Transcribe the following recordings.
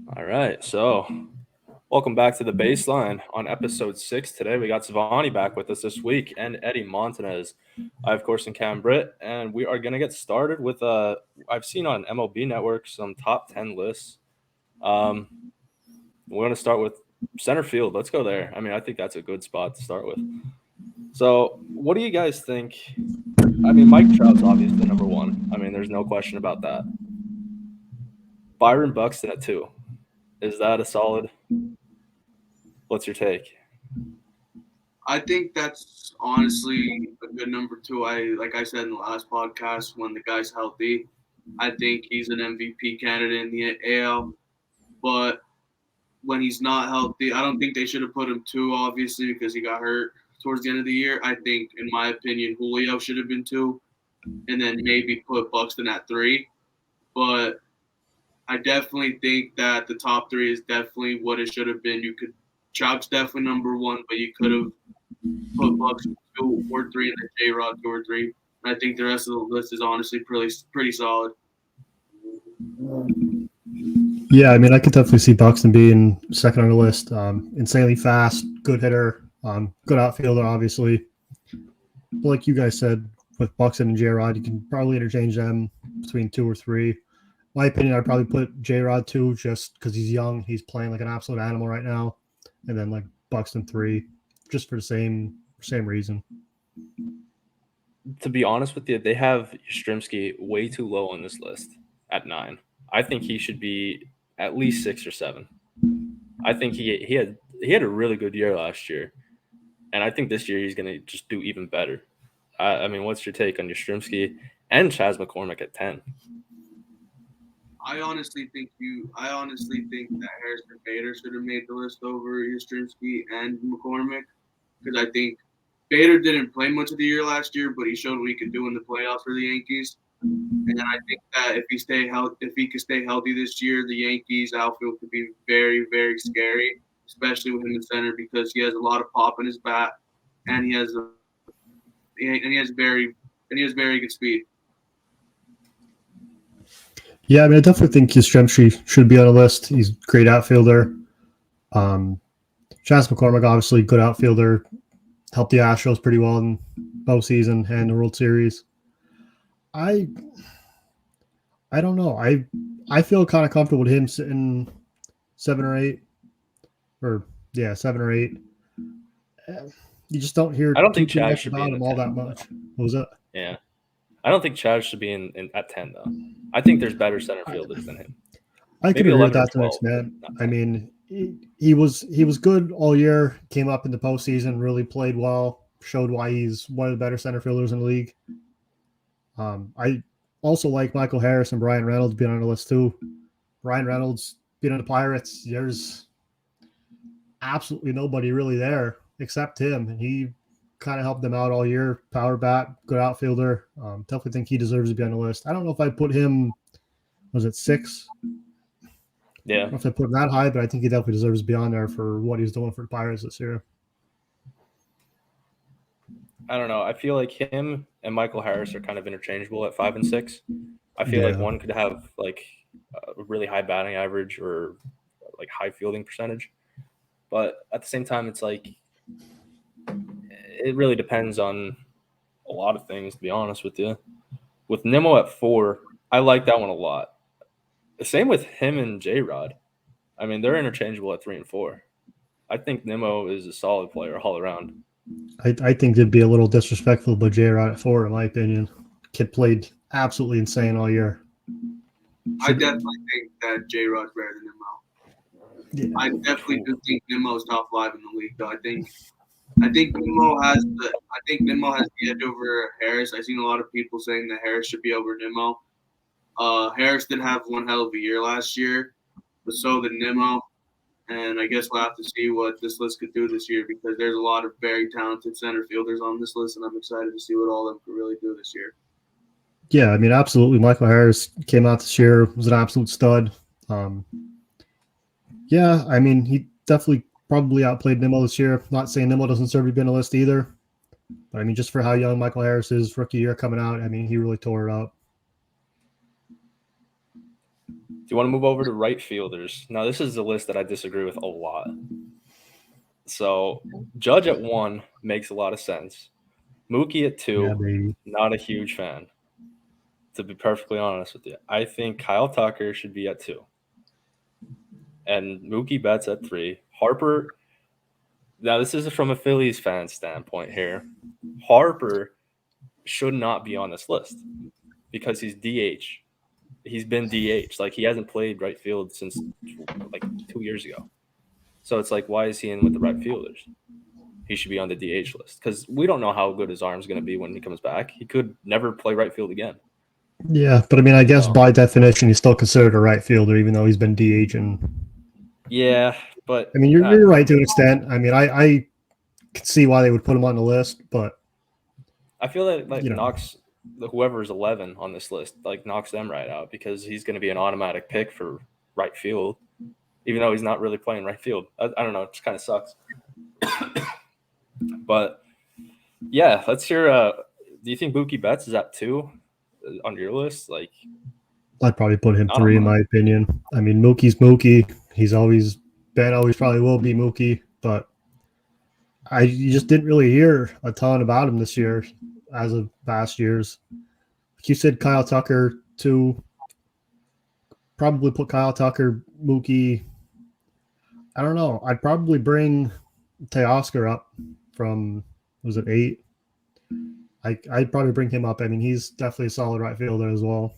All right, so welcome back to the baseline on episode 6. Today we got Savani back with us this week and Eddie Montanez. I, of course, am Cam Britt, and we are going to get started with I've seen on MLB Network some top 10 lists. Um, we're going to start with center field. Let's go there. I mean, I think that's a good spot to start with. So, what do you guys think? I mean, Mike Trout's obviously number one. I mean, there's no question about that. Byron Buxton at two. Is that a solid? What's your take? I think that's honestly a good number two. Like I said in the last podcast, when the guy's healthy, I think he's an MVP candidate in the AL. But when he's not healthy, I don't think they should have put him two, obviously, because he got hurt towards the end of the year. I think, in my opinion, Julio should have been two, and then maybe put Buxton at three. But I definitely think that the top three is definitely what it should have been. Trout's definitely number one, but you could have put Bucks two or three, and then J Rod two or three. And I think the rest of the list is honestly pretty solid. Yeah, I mean, I could definitely see Buxton being second on the list. Insanely fast, good hitter, good outfielder, obviously. But like you guys said, with Buxton and J-Rod, you can probably interchange them between two or three. My opinion, I'd probably put J-Rod two just because he's young. He's playing like an absolute animal right now. And then like Buxton three, just for the same reason. To be honest with you, they have Yastrzemski way too low on this list at 9. I think he should be at least 6 or 7. I think he had a really good year last year, and I think this year he's going to just do even better. I mean, what's your take on Yastrzemski and Chas McCormick at 10? I honestly think that Harrison Bader should have made the list over Yastrzemski and McCormick because I think Bader didn't play much of the year last year, but he showed what he could do in the playoffs for the Yankees. And I think that if he could stay healthy this year, the Yankees outfield could be very, very scary, especially with him in center because he has a lot of pop in his bat, and he has very good speed. Yeah, I mean, I definitely think Yastrzemski should be on the list. He's a great outfielder. Chas McCormick, obviously, good outfielder. Helped the Astros pretty well in postseason and the World Series. I I don't know. I feel kind of comfortable with him sitting 7 or 8, or yeah, 7 or 8. You just don't hear I don't think too Chaz much should be about in the him all 10 that though. much. What was that? Yeah, I don't think Chaz should be in at 10 though. I think there's better center fielders than him. I could Maybe agree with 11 or that to an 12, but extent. not I 10. mean, he was good all year. Came up in the postseason, really played well. Showed why he's one of the better center fielders in the league. I also like Michael Harris and Brian Reynolds being on the list too. Brian Reynolds being on the Pirates, there's absolutely nobody really there except him, and he kind of helped them out all year. Power bat, good outfielder. Definitely think he deserves to be on the list. I don't know if I put him. Was it 6? I Yeah, don't know if I put him that high, but I think he definitely deserves to be on there for what he's doing for the Pirates this year. I don't know. I feel like him and Michael Harris are kind of interchangeable at 5 and 6. I feel like Yeah. one could have like a really high batting average or like high fielding percentage, but at the same time, it's like it really depends on a lot of things. To be honest with you, with Nimmo at 4, I like that one a lot. Same with him and J Rod. I mean, they're interchangeable at 3 and 4. I think Nimmo is a solid player all around. I think it'd be a little disrespectful to J Rod at 4, in my opinion. Kid played absolutely insane all year. I Should definitely think that J Rod's better than Nimmo. I yeah. definitely do think Nimmo's top five in the league, though. I think Nimmo has the edge over Harris. I've seen a lot of people saying that Harris should be over Nimmo. Harris did have one hell of a year last year, but so did Nimmo. And I guess we'll have to see what this list could do this year because there's a lot of very talented center fielders on this list, and I'm excited to see what all of them could really do this year. Yeah, I mean, absolutely. Michael Harris came out this year, was an absolute stud. Um, yeah, I mean, he definitely probably outplayed Nimmo this year. Not saying Nimmo doesn't deserve to be on the list either, but I mean, just for how young Michael Harris is, rookie year coming out, I mean, he really tore it up. you want to move over to right fielders? Now, this is a list that I disagree with a lot. So, Judge at 1 makes a lot of sense. Mookie at 2, Yeah, baby. not a huge fan, to be perfectly honest with you. I think Kyle Tucker should be at 2. And Mookie Betts at 3. Harper, now this is from a Phillies fan standpoint here. Harper should not be on this list because he's DH. He's been DH. Like, he hasn't played right field since like 2 years ago. So it's like, why is he in with the right fielders? He should be on the DH list because we don't know how good his arm's going to be when he comes back. He could never play right field again. Yeah, but I mean, I guess So- by definition, he's still considered a right fielder, even though he's been DH. And Yeah, but I mean, you're right to an extent. I mean, I can see why they would put him on the list, but I feel like you know. knocks whoever's 11 on this list, like, knocks them right out because he's going to be an automatic pick for right field, even though he's not really playing right field. I don't know. It just kind of sucks. But yeah, let's hear. Do you think Mookie Betts is at 2 on your list? Like, I'd probably put him I don't 3 in know. my opinion. I mean, Mookie's Mookie. He's always been, always probably will be Mookie, but you just didn't really hear a ton about him this year as of past years. Like you said, Kyle Tucker, 2. Probably put Kyle Tucker, Mookie. I don't know. I'd probably bring Teoscar up from, was it 8? I'd probably bring him up. I mean, he's definitely a solid right fielder as well.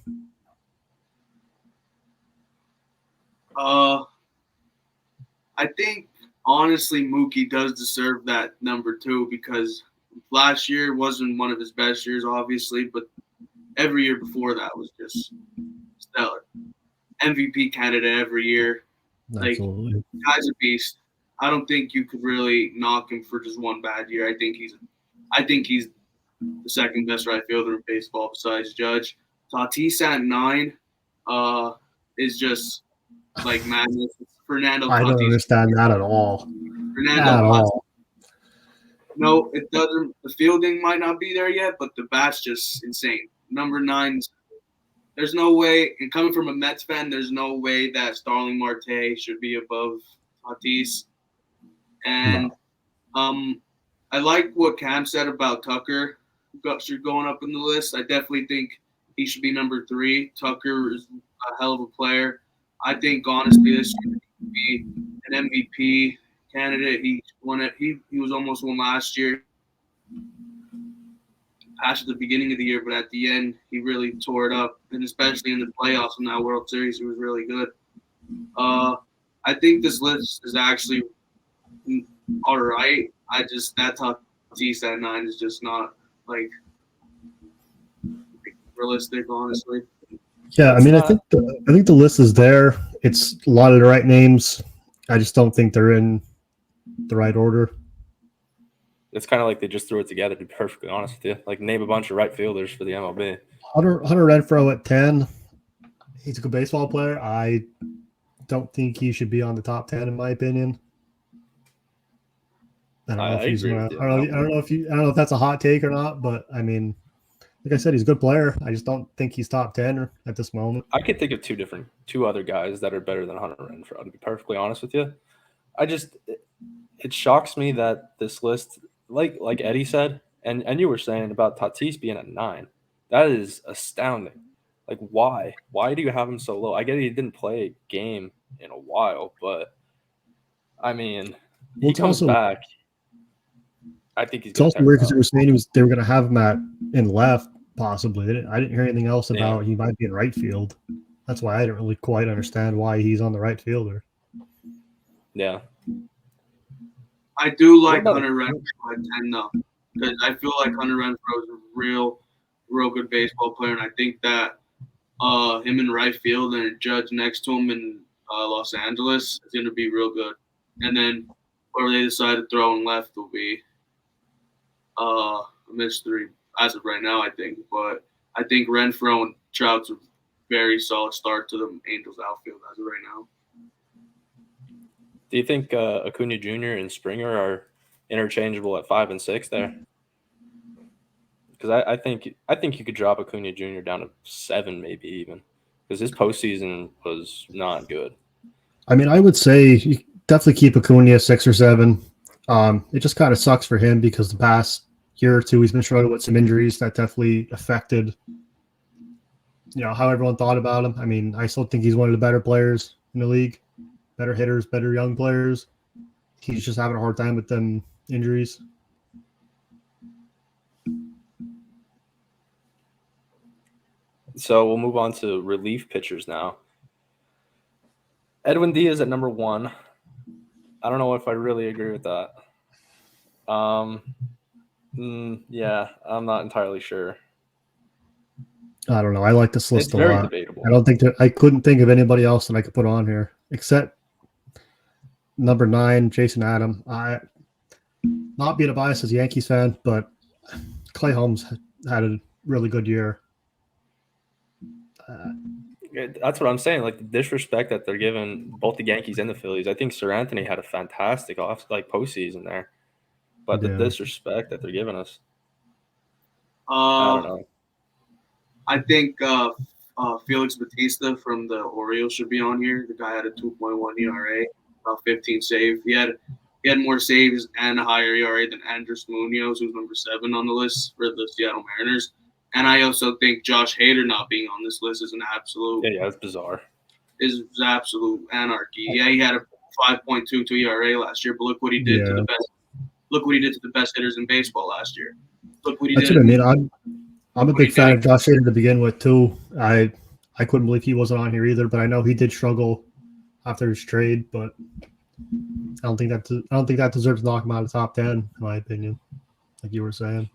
I think honestly Mookie does deserve that number 2 because last year wasn't one of his best years, obviously, but every year before that was just stellar. MVP candidate every year. Like, Absolutely. guy's a beast. I don't think you could really knock him for just one bad year. I think he's the second best right fielder in baseball besides Judge. Tatis at 9 is just like madness. Fernando I don't Tatis. understand that at all. Fernando At Tatis. all. No, it doesn't. The fielding might not be there yet, but the bat's just insane. Number 9, there's no way, and coming from a Mets fan, there's no way that Starling Marte should be above Tatis. And I like what Cam said about Tucker going up in the list. I definitely think he should be number 3. Tucker is a hell of a player. I think honestly this should be an MVP candidate. He won it. He was almost won last year. Passed at the beginning of the year, but at the end he really tore it up, and especially in the playoffs in that World Series, he was really good. I think this list is actually all right. That Tatis at 9 is just not like realistic, honestly. Yeah, I It's mean, not- I think the list is there. It's a lot of the right names. I just don't think they're in the right order. it's kind of like they just threw it together, to be perfectly honest with you. Like, name a bunch of right fielders for the MLB. Hunter Renfroe at 10. He's a good baseball player. I don't think he should be on the top 10 in my opinion. I don't know if he's agree gonna. with you I on don't that know if that's a hot take or not, but I mean, like I said, he's a good player. I just don't think he's top 10 at this moment. I could think of two other guys that are better than Hunter Renfroe, to be perfectly honest with you. It shocks me that this list, like Eddie said, and you were saying about Tatis being at 9, that is astounding. Like, why? Why do you have him so low? I get he didn't play a game in a while, but I mean, Well, he it's comes also- back. I think he's It's gonna also tear weird it because they up. were saying they were going to have him in left possibly. I didn't hear anything else Yeah. about he might be in right field. That's why I didn't really quite understand why he's on the right fielder. Yeah. I do like What about- Hunter Renfroe at 10 though, because I feel like Hunter Renfroe is a real good baseball player, and I think that him in right field and a Judge next to him in Los Angeles is going to be real good. And then whoever they decide to throw in left will be a mystery as of right now, I think. But I think Renfroe and Trout's a very solid start to the Angels outfield as of right now. Do you think Acuna Jr. and Springer are interchangeable at 5 and 6 there? Because I think you could drop Acuna Jr. down to 7, maybe even, because his postseason was not good. I mean, I would say you definitely keep Acuna 6 or 7. It just kind of sucks for him because the past year or two he's been struggling with some injuries that definitely affected, how everyone thought about him. I mean, I still think he's one of the better players in the league, better hitters, better young players. He's just having a hard time with them injuries. So we'll move on to relief pitchers now. Edwin Diaz at number 1. I don't know if I really agree with that. Yeah, I'm not entirely sure. I don't know. I like this list It's a very lot. debatable. I couldn't think of anybody else that I could put on here except number 9, Jason Adam. Not being a biased as a Yankees fan, but Clay Holmes had a really good year. That's what I'm saying. Like the disrespect that they're giving both the Yankees and the Phillies. I think Sir Anthony had a fantastic postseason there, but the disrespect that they're giving us, I don't know. I think Felix Bautista from the Orioles should be on here. The guy had a 2.1 ERA, about 15 saves. He had more saves and a higher ERA than Andres Munoz, who's number 7 on the list for the Seattle Mariners. And I also think Josh Hader not being on this list is an absolute it's bizarre. Is absolute anarchy. Yeah, he had a 5.22 ERA last year, but look what he did to the best. Look what he did to the best hitters in baseball last year. Look what he did. That's what I mean. I'm a big fan of Josh Hader to begin with too. I couldn't believe he wasn't on here either, but I know he did struggle after his trade. But I don't think that deserves to knock him out of the top 10, in my opinion. Like you were saying.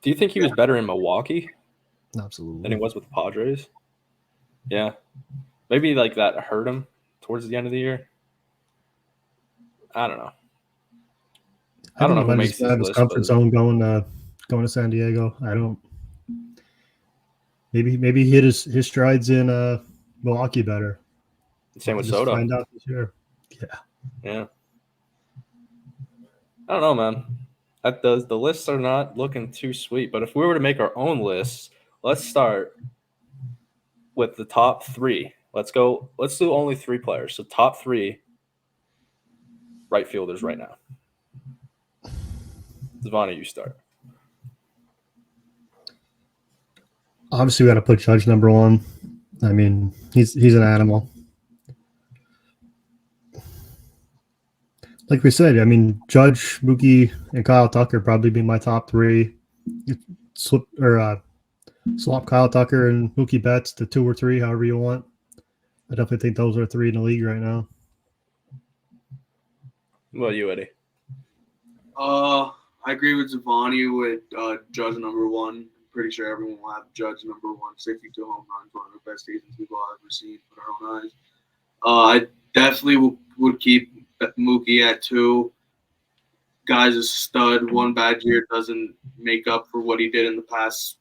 Do you think he was better in Milwaukee? Absolutely. Than he was with the Padres? Yeah. Maybe like that hurt him towards the end of the year. I don't know. I don't know who makes this list. Comfort zone going to San Diego. I don't. Maybe he hit his strides in Milwaukee better. Same with Soto. Find out this year. Yeah. I don't know, man. The lists are not looking too sweet. But if we were to make our own lists, let's start with the top 3. Let's do only 3 players. So top 3 right fielders right now. Zavani, you start. Obviously, we got to put Judge number 1. I mean, he's an animal. Like we said, I mean, Judge, Mookie, and Kyle Tucker probably be my top 3. Swap Kyle Tucker and Mookie Betts to 2 or 3, however you want. I definitely think those are 3 in the league right now. What about you, Eddie? I agree with Zavani with Judge number 1. Pretty sure everyone will have Judge number 1. 62 home runs, one of the best seasons we've all ever seen with our own eyes. I definitely would keep Mookie at 2. Guy's a stud. One bad year doesn't make up for what he did in the past,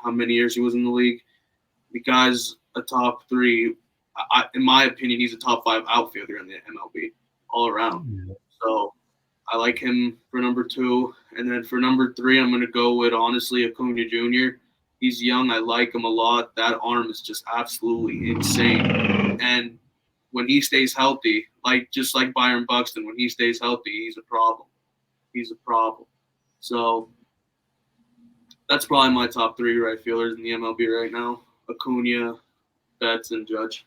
how many years he was in the league. The guy's a top 3. In my opinion, he's a top 5 outfielder in the MLB all around. Yeah. So I like him for number 2. And then for number 3, I'm going to go with, honestly, Acuna Jr. He's young. I like him a lot. That arm is just absolutely insane. And when he stays healthy, just like Byron Buxton, when he stays healthy, he's a problem. He's a problem. So that's probably my top 3 right fielders in the MLB right now. Acuna, Betts, and Judge.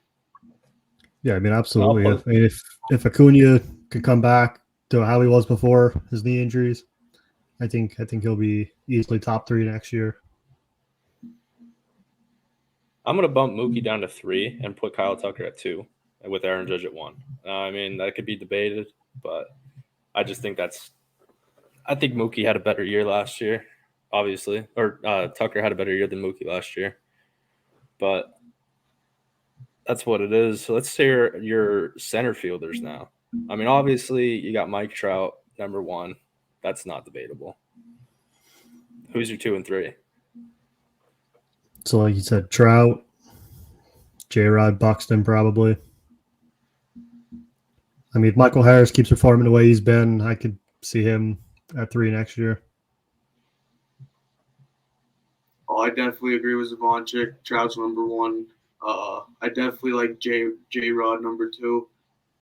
Yeah, I mean, absolutely. If Acuna could come back to how he was before his knee injuries, I think he'll be easily top 3 next year. I'm going to bump Mookie down to 3 and put Kyle Tucker at 2 with Aaron Judge at 1. I mean, that could be debated, but I just think I think Mookie had a better year last year, obviously. Or Tucker had a better year than Mookie last year. But that's what it is. So let's hear your center fielders now. I mean, obviously, you got Mike Trout, number 1. That's not debatable. Who's your 2 and 3? So, like you said, Trout, J-Rod, Buxton, probably. I mean, if Michael Harris keeps performing the way he's been, I could see him at 3 next year. Oh, I definitely agree with Zavonchik. Trout's number 1. I definitely like J Rod number 2.